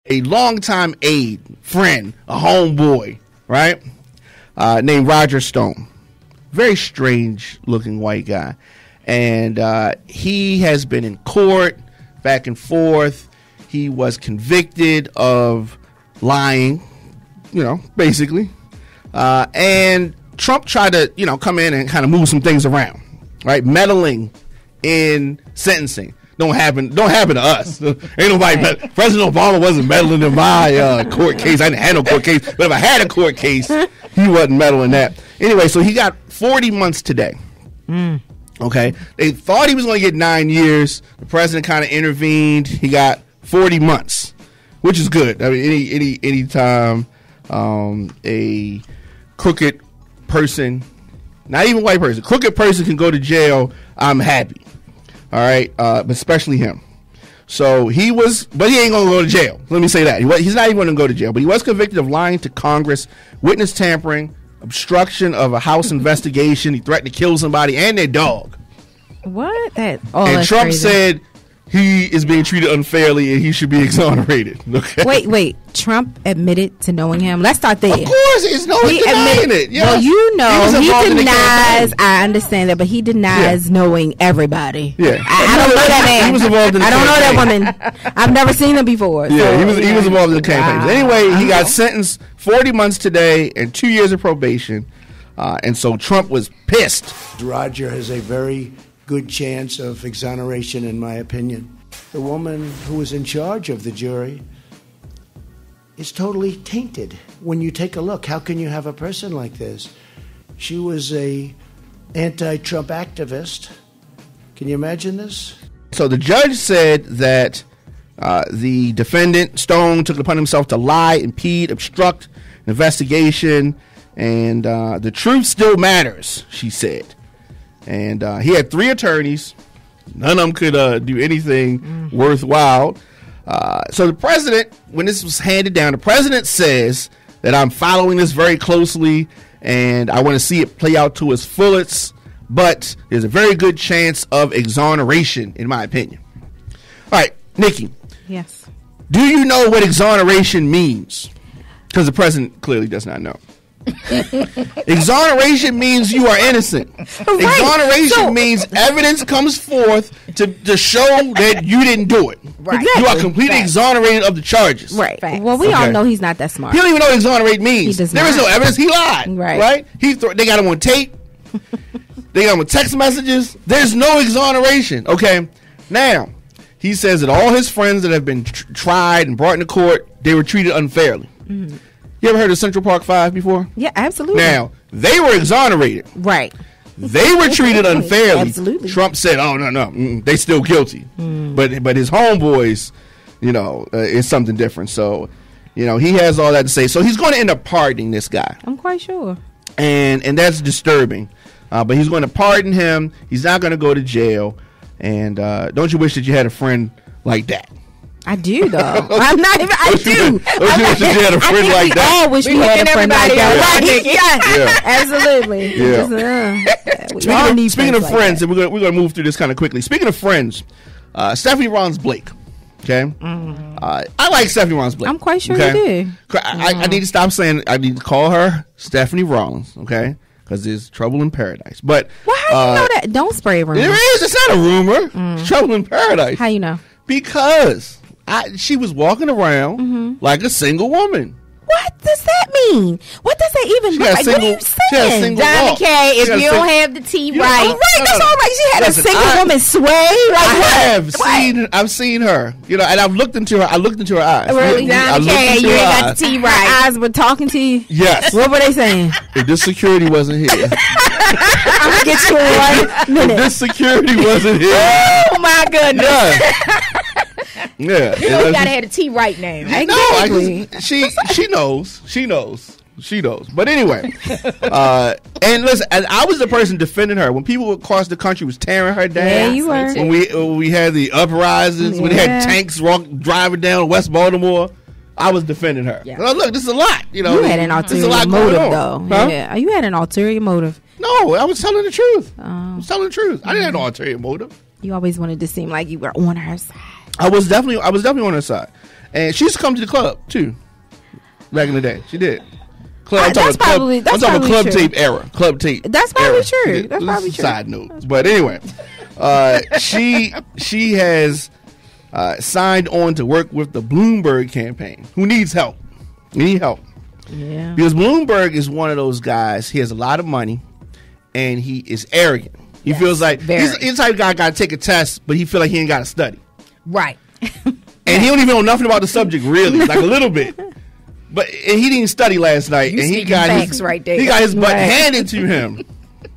a longtime aide, friend, a homeboy, right? Named Roger Stone. Very strange looking white guy. And he has been in court back and forth. He was convicted of lying, basically. And Trump tried to, come in and kind of move some things around, right? Meddling in sentencing. Don't happen to us. Ain't nobody. President Obama wasn't meddling in my court case. I didn't have no court case, but if I had a court case, he wasn't meddling that. Anyway, so he got 40 months today. Okay, they thought he was going to get 9 years. The president kind of intervened. He got 40 months, which is good. I mean, any time a crooked person, not even white person, crooked person can go to jail, I'm happy. All right, but especially him. So but he ain't gonna go to jail. Let me say that he's not even gonna go to jail. But he was convicted of lying to Congress, witness tampering, obstruction of a House investigation. He threatened to kill somebody and their dog. What? And Trump crazy. said he is being treated unfairly and he should be exonerated. Okay? Wait. Trump admitted to knowing him. Let's start there. Of course, it's no one denying it. Yes. Well, he denies. I understand that, but he denies knowing everybody. Yeah, I don't know that man. He was involved in the I don't campaign. know that woman. I've never seen her before. Yeah, so, he was involved in the campaigns. Wow. Anyway, he got sentenced 40 months today and 2 years of probation. And so Trump was pissed. Roger has a very good chance of exoneration, in my opinion. The woman who was in charge of the jury is totally tainted. When you take a look, how can you have a person like this? She was a anti-Trump activist. Can you imagine this? So the judge said that the defendant, Stone, took it upon himself to lie, impede, obstruct an investigation, and the truth still matters, she said. And he had 3 attorneys. None of them could do anything worthwhile. So the president, when this was handed down, the president says that I'm following this very closely and I want to see it play out to its fullest, but there's a very good chance of exoneration, in my opinion. All right, Nikki. Yes. Do you know what exoneration means? Because the president clearly does not know. Exoneration means you are innocent. Right. Exoneration means evidence comes forth to show that you didn't do it. Right. You are completely exonerated of the charges. Right. Well, we all know he's not that smart. He don't even know what exonerate means. There is no evidence. He lied. Right. They got him on tape. They got him with text messages. There's no exoneration. Okay. Now, he says that all his friends that have been tried and brought into court, they were treated unfairly. Mm-hmm. You ever heard of Central Park 5 before? Yeah, absolutely. Now, they were exonerated. Right. They were treated unfairly. Absolutely. Trump said, oh, no, they still guilty. But his homeboys, is something different. So, he has all that to say. So he's going to end up pardoning this guy. I'm quite sure. And that's disturbing. But he's going to pardon him. He's not going to go to jail. And don't you wish that you had a friend like that? I do, though. I'm not even. I do. Don't you wish that you had a friend like that? We all wish we had a friend like that. Right? Yeah, absolutely. We all need speaking of like friends, that. and we're going to move through this kind of quickly. Speaking of friends, Stephanie Rawlings-Blake. Okay, I like Stephanie Rawlings-Blake. I'm quite sure you do. I need to stop saying. I need to call her Stephanie Rawlings. Okay. Because there's trouble in paradise. But how do you know that? Don't spray a rumor. There is. It's not a rumor. It's trouble in paradise. How you know? Because she was walking around like a single woman. What does that mean? What does that even mean? What are you saying? Johnny K, if you don't have the tea right. That's all right. She had a single woman sway. I've seen her. And I've looked into her. I looked into her eyes. Really? Johnny K, you ain't got the tea right. Her eyes were talking to you? Yes. What were they saying? If this security wasn't here. I'm going to get you in 1 minute. If this security wasn't here. Oh, my goodness. Yeah. You gotta have the tea right now. Exactly. She knows. But anyway, and listen, and I was the person defending her when people across the country was tearing her down. Yeah, you were. When we had the uprisings, when they had tanks driving down West Baltimore, I was defending her. Yeah. Look, this is a lot. You had an ulterior motive, though. Huh? Yeah, you had an ulterior motive. No, I was telling the truth. I was telling the truth. I didn't have no ulterior motive. You always wanted to seem like you were on her side. I was definitely on her side. And she used to come to the club too. Back in the day, she did. I'm that's talking probably club true. tape era. Club tape. That's probably era. true. That's probably true. Side note, but anyway, she has signed on to work with the Bloomberg campaign. Who needs help? We need help. Yeah. Because Bloomberg is one of those guys. He has a lot of money, and he is arrogant. He feels like he's the type of guy got to take a test, but he feel like he ain't got to study. Right. And he don't even know nothing about the subject really, like a little bit. But he didn't study last night, and he got his right there. He got his butt handed to him.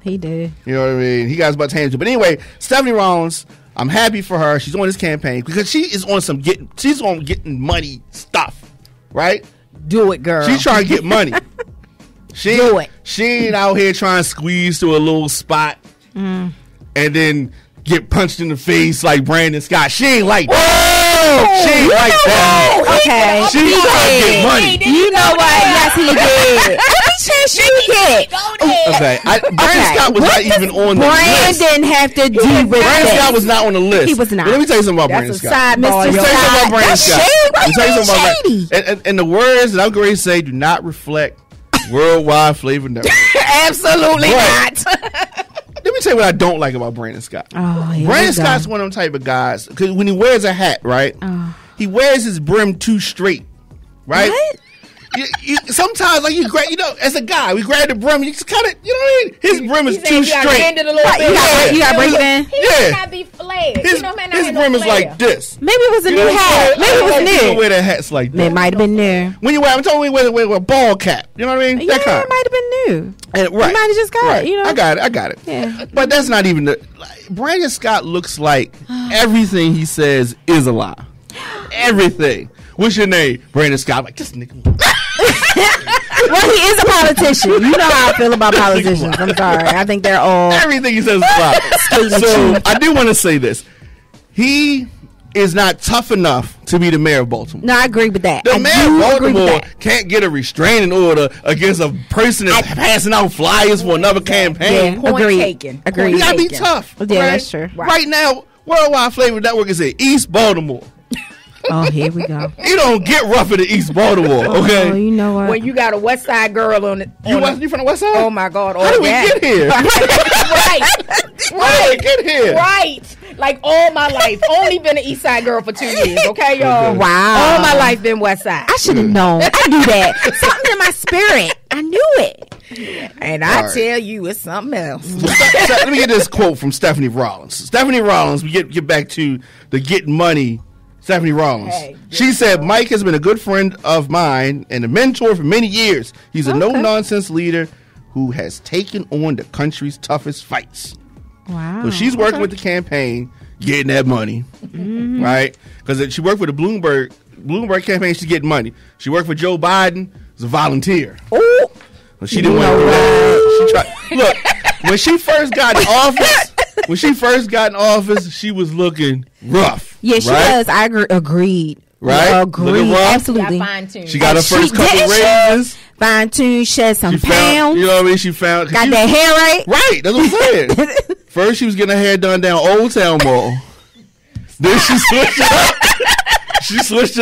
He did. You know what I mean? He got his butt handed to him. But anyway, Stephanie Rawlings, I'm happy for her. She's on this campaign because she is on getting money stuff, right? Do it, girl. She's trying to get money. Do it. She ain't out here trying to squeeze to a little spot and then get punched in the face like Brandon Scott. She ain't like that. She ain't like that. Okay. She's trying to get money. You know what? Yes, he did. Every chance you get. Okay. Brandon Scott was not even on the list. Brandon have to do with Brandon Scott was not on the list. He was not. But let me tell you something about Brandon Scott. Mr. Let me tell you something about Brandon Scott. Let me tell you something about Brandon. And the words that I'm going to say do not reflect Worldwide Flavor Network. Absolutely not. Let me tell you what I don't like about Brandon Scott. Oh, Brandon Scott's one of them type of guys, because when he wears a hat, right, he wears his brim too straight, right? What? Sometimes, like as a guy, we grab the brim, you just kind of, you know what I mean? His brim is too straight. You got to break it in. He might be flared. His brim is like this. Maybe it was a new hat. Maybe it was You new. don't wear that hats like that. It might have been new. When you wear, I'm talking when you wear a ball cap. You know what I mean? Yeah, That kind. it might have been new. And, right. You might have just got it. You know, I got it. Yeah. But that's not even Brandon Scott looks like everything he says is a lie. Everything. What's your name? Brandon Scott. I'm like, this nigga. Well, he is a politician. You know how I feel about politicians. I'm sorry. I think they're all Everything he says is a lie. So I do want to say this. He is not tough enough to be the mayor of Baltimore. No, I agree with that. The mayor of Baltimore can't get a restraining order against a person that's passing out flyers for another campaign. Yeah, Point agreed. taken. Agreed. You gotta be tough. Yeah, right? that's true. Right now, Worldwide Flavor Network is in East Baltimore. Oh, here we go. You don't get rough in East Baltimore, okay? Oh, you know what? When you got a West Side girl on it. You from the West Side? Oh my God! How did we get here? Right. How did we get here? Right. Like all my life, only been an East Side girl for 2 years. Okay, y'all. Wow. All my life been West Side. I should have known. I knew that. Something in my spirit. I knew it. And I tell you, it's something else. Let me get this quote from Stephanie Rawlings. Stephanie Rawlings, we get back to the getting money. Stephanie Rawlings. She said, Mike has been a good friend of mine and a mentor for many years. He's a no-nonsense leader who has taken on the country's toughest fights. Wow. So she's working with the campaign, getting that money, right? Because she worked with the Bloomberg campaign, she's getting money. She worked for Joe Biden as a volunteer. Oh. So she didn't want to do that. She tried. Look, when she first got in office, she was looking rough. Yeah, she was. I agreed. Right? Agreed. Absolutely. She got her first couple raises. Fine-tuned, shed some pounds. Found, you know what I mean? She found. Got that hair right. Right. That's what I'm saying. First, she was getting her hair done down Old Town Mall. Then she switched it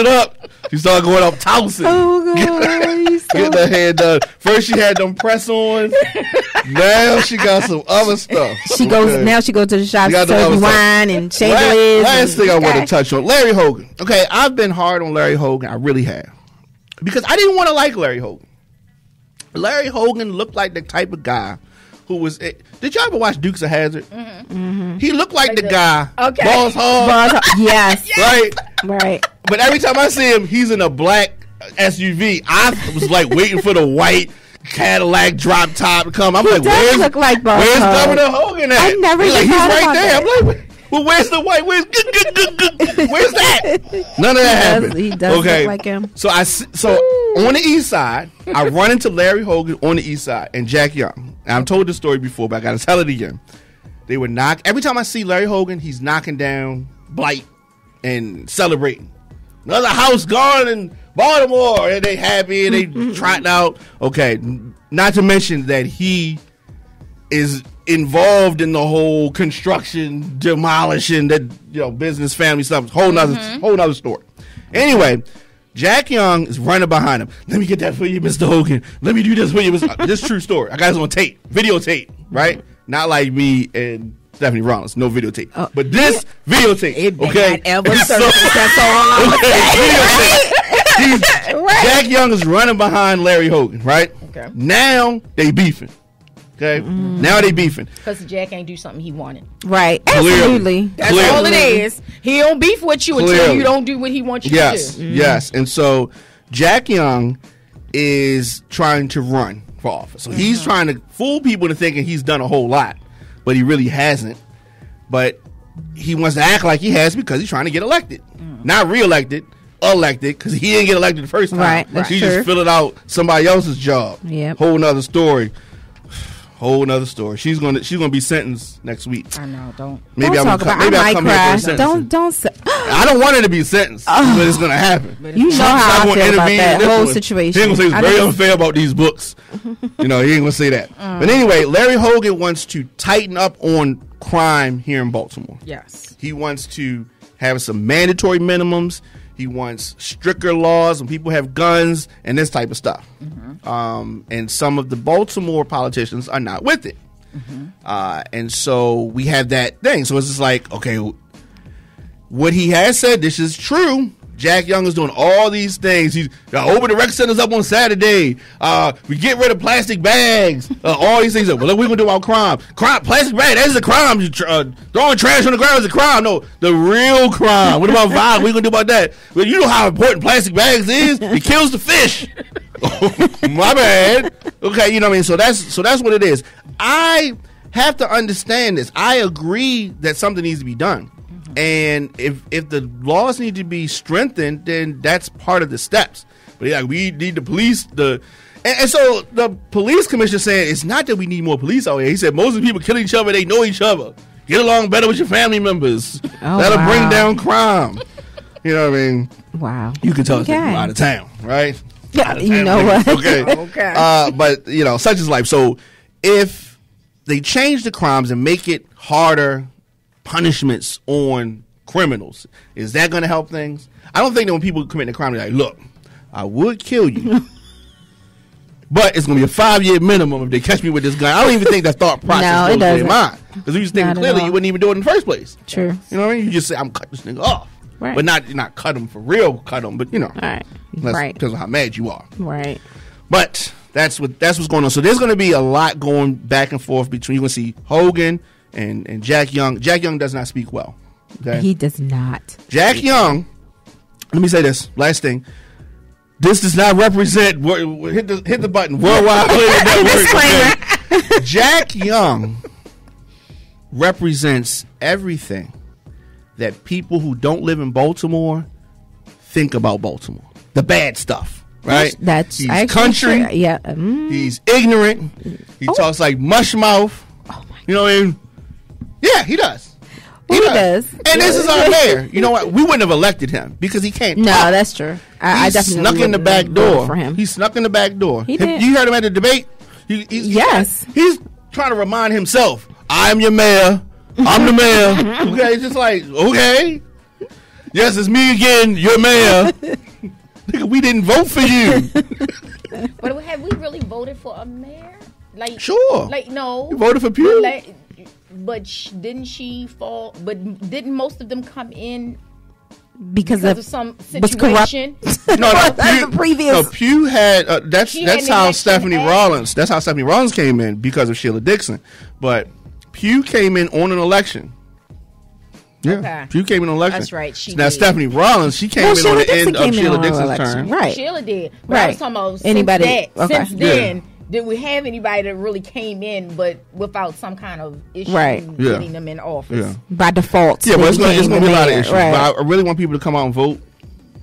up. She started going up Towson. Oh, God. Get her hair done. First, she had them press-ons. Now she got some other stuff. Now she goes to the shop to serve wine and chandeliers. Last thing I want to touch on. Larry Hogan. Okay, I've been hard on Larry Hogan. I really have. Because I didn't want to like Larry Hogan. Larry Hogan looked like the type of guy who was... Did y'all ever watch Dukes of Hazzard? Mm-hmm. He looked like the guy. Okay. Boss Hog. Yes. Right? But every time I see him, he's in a black SUV. I was like waiting for the white Cadillac drop top to come. I'm like, where's Governor Hogan at? I never he's right there. That. I'm like, well, where's the white? Where's that? None of that happened. He does look like him. So on the east side, I run into Larry Hogan on the east side and Jack Young. And I've told this story before, but I got to tell it again. They would knock. Every time I see Larry Hogan, he's knocking down Blight and celebrating. Another house gone in Baltimore, and they happy and they trotting out. Okay, not to mention that he is involved in the whole construction, demolishing, that business, family stuff. Whole nother story. Anyway, Jack Young is running behind him. Let me get that for you, Mr. Hogan. Let me do this for you, Mr. This is true story. I got this on tape, videotape, right? Not like me and Stephanie Rollins, no videotape. But this videotape, okay? That's all. Jack Young is running behind Larry Hogan, right? Okay. Now they beefing. Okay? Now they beefing. Because Jack ain't do something he wanted. Right. Absolutely. That's all it is. He don't beef with you until you don't do what he wants you to do. Yes. And so Jack Young is trying to run for office. So he's trying to fool people into thinking he's done a whole lot, but he really hasn't. But he wants to act like he has because he's trying to get elected. Not reelected, elected, because he didn't get elected the first time. Right. That's He true. just filled out somebody else's job. Yep. Whole nother story. Whole nother story. She's gonna be sentenced next week. I know. Don't. Maybe Don't I'll talk about. maybe I I'll might come here cry. for a sentence. Don't say. I don't want her to be sentenced, but it's gonna happen. You know how I feel about that whole situation. He ain't gonna say it's very unfair about these books. You know, he ain't gonna say that. But anyway, Larry Hogan wants to tighten up on crime here in Baltimore. Yes. He wants to have some mandatory minimums. He wants stricter laws when people have guns and this type of stuff. And some of the Baltimore politicians are not with it. And so we have that thing. So it's just like, okay, what he has said, this is true. Jack Young is doing all these things. He's open the rec centers up on Saturday. We get rid of plastic bags. All these things. Well, what are we going to do about crime? Plastic bag, that's a crime. Throwing trash on the ground is a crime. No, the real crime. What about violence? What are we going to do about that? Well, you know how important plastic bags is? It kills the fish. My bad. Okay, you know what I mean? So that's what it is. I have to understand this. I agree that something needs to be done. And if the laws need to be strengthened, then that's part of the steps. But yeah, we need the police. And so the police commissioner saying it's not that we need more police out here. He said most of the people killing each other, they know each other. Get along better with your family members. That'll bring down crime. You know what I mean? Wow. You can tell us that you're out of town, right? Yeah, you know what? Okay. But you know, such is life. So if they change the crimes and make it harder punishments on criminals, is that going to help things? I don't think that when people commit a crime, they're like, look, I would kill you, but it's going to be a 5-year minimum if they catch me with this gun. I don't even think that thought process goes through their mind. Because if you think clearly, you wouldn't even do it in the first place. True. You know what I mean? You just say, I'm cutting this nigga off. Right. But not cut him for real, cut him, but you know. All right. Right. Because of how mad you are. Right. But that's what's going on. So there's going to be a lot going back and forth between, you're going to see Hogan and Jack Young. Jack Young does not speak well. Okay? He does not. Jack Young, let me say this, last thing. This does not represent, hit the button, Worldwide Network. Okay? Jack Young represents everything that people who don't live in Baltimore think about Baltimore. The bad stuff. Right? He's country. True. Yeah. He's ignorant. He talks like mush mouth. Oh my God. You know what I mean? Yeah, he does. He does. And this is our mayor. You know what? We wouldn't have elected him because he can't No, talk. that's true. I definitely snuck in the back door. For him. He snuck in the back door. He did. You heard him at the debate? Yes. He's trying to remind himself, I'm your mayor. I'm the mayor. Okay, it's just like, okay. Yes, it's me again, your mayor. Nigga, we didn't vote for you. But have we really voted for a mayor? Like, sure. Like, no. You voted for Pugh? But didn't she fall? But didn't most of them come in because of some situation? No, Pugh had. That's how Stephanie Rawlings. That's how Stephanie Rawlings came in because of Sheila Dixon. But Pugh came in on an election. Yeah, okay. Pugh came in on an election. That's right. Now Stephanie Rawlings, she came in on the end of Sheila Dixon's term. Right. Sheila did. But I was talking about anybody. Since then. Did we have anybody that really came in, but without some kind of issue getting them in office? Yeah. By default. Yeah, but it's going to be a lot of issues. Right. But I really want people to come out and vote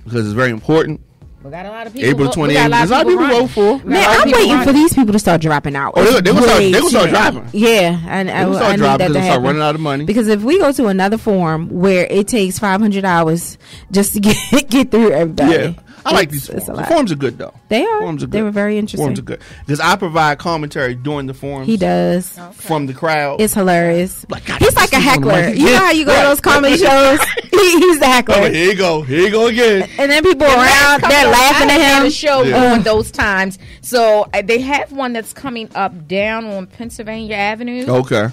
because it's very important. We got a lot of people. April 28th. There's a lot of people vote for. Man, I'm waiting for these people to start dropping out. Oh, they're going to start dropping. Yeah. And I need that to start running out of money. Because if we go to another forum where it takes 500 hours just to get through everybody. Yeah. I like these forums. The forums are good, though. They are. Forums are good. They were very interesting. Forums are good. Because I provide commentary during the forums. He does. From the crowd. It's hilarious. Like, God, he's like a heckler. You know how you go to those comedy shows? He's the heckler. Oh, here you go. Here you go again. And then people around, they're laughing at him. I had a show during those times. So they have one that's coming up down on Pennsylvania Avenue. Okay.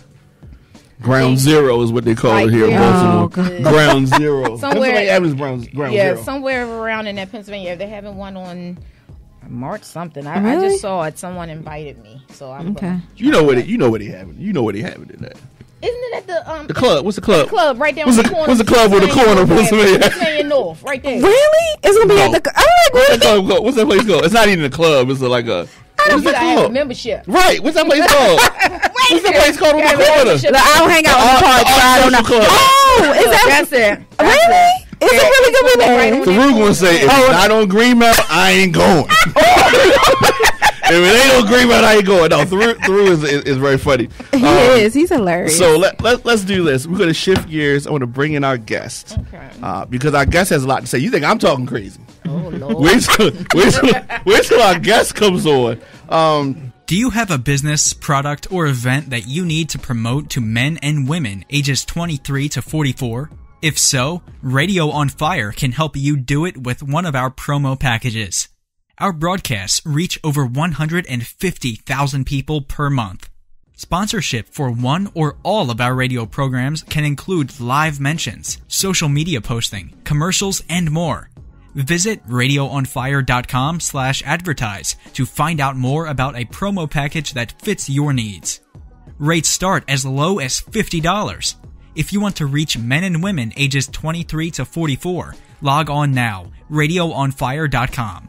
Ground Zero is what they call it here in Baltimore. Ground Zero. Somewhere, Ground Zero. Somewhere around in that Pennsylvania. They're having one on March something. I just saw it. Someone invited me, so I'm okay. You know what he having. You know what he having in that. Isn't it at the club? What's the club? The club right down the corner. What's the club with the corner? Pennsylvania North, right there. Really? It's gonna be at the. I'm like, really? What's that place called? It's not even a club. It's like a. What's that called? Membership. Right. What's that place called? What's that place called on the corner? I don't hang out on the park, so I don't know. Oh, is that? That's it. Really? Is it really gonna be there? So we're gonna say if it's not on Greenmount, I ain't going. If it ain't on Greenmount, I ain't going. No, Through is very funny. He is. He's hilarious. So let's do this. We're gonna shift gears. I want to bring in our guest because our guest has a lot to say. You think I'm talking crazy? Oh Lord! Wait till our guest comes on. Do you have a business, product, or event that you need to promote to men and women ages 23 to 44? If so, Radio on Fire can help you do it with one of our promo packages. Our broadcasts reach over 150,000 people per month. Sponsorship for one or all of our radio programs can include live mentions, social media posting, commercials, and more. Visit radioonfire.com/advertise to find out more about a promo package that fits your needs. Rates start as low as $50. If you want to reach men and women ages 23 to 44, log on now, radioonfire.com.